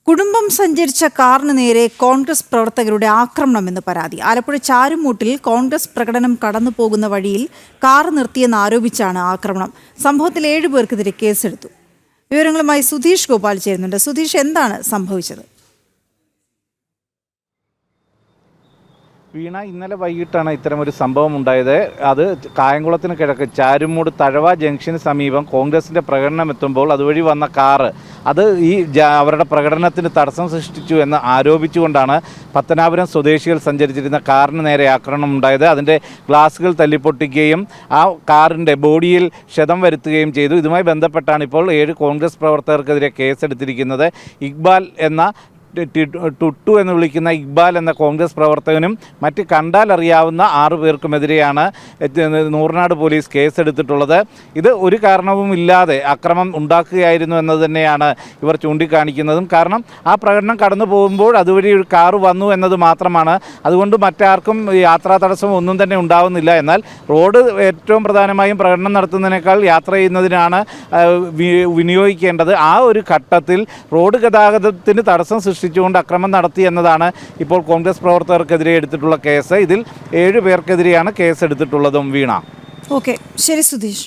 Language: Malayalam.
കുടുംബം സഞ്ചരിച്ച കാറിന് നേരെ കോൺഗ്രസ് പ്രവർത്തകരുടെ ആക്രമണമെന്ന് പരാതി. ആലപ്പുഴ ചാരുമൂട്ടിൽ കോൺഗ്രസ് പ്രകടനം കടന്നു പോകുന്ന വഴിയിൽ കാർ നിർത്തിയെന്ന് ആരോപിച്ചാണ് ആക്രമണം. സംഭവത്തിൽ 7 പേർക്കെതിരെ കേസെടുത്തു. വിവരങ്ങളുമായി സുധീഷ് ഗോപാൽ ചേരുന്നുണ്ട്. സുധീഷ്, എന്താണ് സംഭവിച്ചത്? വീണ, ഇന്നലെ വൈകിട്ടാണ് ഇത്തരമൊരു സംഭവം ഉണ്ടായത്. അത് കായംകുളത്തിന് കിഴക്ക് ചാരുമൂട് തഴവ ജംഗ്ഷന് സമീപം കോൺഗ്രസിൻ്റെ പ്രകടനം എത്തുമ്പോൾ അതുവഴി വന്ന കാറ് അത് അവരുടെ പ്രകടനത്തിന് തടസ്സം സൃഷ്ടിച്ചു എന്ന് ആരോപിച്ചുകൊണ്ടാണ് പത്തനാപുരം സ്വദേശികൾ സഞ്ചരിച്ചിരുന്ന കാറിന് നേരെ ആക്രമണം ഉണ്ടായത്. അതിൻ്റെ ഗ്ലാസുകൾ തല്ലിപ്പൊട്ടിക്കുകയും ആ കാറിൻ്റെ ബോഡിയിൽ ക്ഷതം വരുത്തുകയും ചെയ്തു. ഇതുമായി ബന്ധപ്പെട്ടാണ് ഇപ്പോൾ 7 കോൺഗ്രസ് പ്രവർത്തകർക്കെതിരെ കേസെടുത്തിരിക്കുന്നത്. ഇക്ബാൽ എന്ന ടുട്ടു എന്ന് വിളിക്കുന്ന ഇക്ബാൽ എന്ന കോൺഗ്രസ് പ്രവർത്തകനും മറ്റ് കണ്ടാൽ അറിയാവുന്ന 6 പേർക്കുമെതിരെയാണ് നൂർനാട് പോലീസ് കേസെടുത്തിട്ടുള്ളത്. ഇത് ഒരു കാരണവുമില്ലാതെ അക്രമം ഉണ്ടാക്കുകയായിരുന്നു എന്നത് തന്നെയാണ് ഇവർ ചൂണ്ടിക്കാണിക്കുന്നതും. കാരണം ആ പ്രകടനം കടന്നു പോകുമ്പോൾ അതുവഴി ഒരു കാറ് വന്നു എന്നത് മാത്രമാണ്. അതുകൊണ്ട് മറ്റാർക്കും യാത്രാ തടസ്സം ഒന്നും തന്നെ ഉണ്ടാവുന്നില്ല. എന്നാൽ റോഡ് ഏറ്റവും പ്രധാനമായും പ്രകടനം നടത്തുന്നതിനേക്കാൾ യാത്ര ചെയ്യുന്നതിനാണ് വിനിയോഗിക്കേണ്ടത്. ആ ഒരു ഘട്ടത്തിൽ റോഡ് ഗതാഗതത്തിന് തടസ്സം സൃഷ്ടിച്ചുകൊണ്ട് അക്രമം നടത്തി എന്നതാണ് ഇപ്പോൾ കോൺഗ്രസ് പ്രവർത്തകർക്കെതിരെ എടുത്തിട്ടുള്ള കേസ്. ഇതിൽ 7 പേർക്കെതിരെയാണ് കേസ് എടുത്തിട്ടുള്ളതും. വീണ. ഓക്കെ, ശരി സുധീഷ്.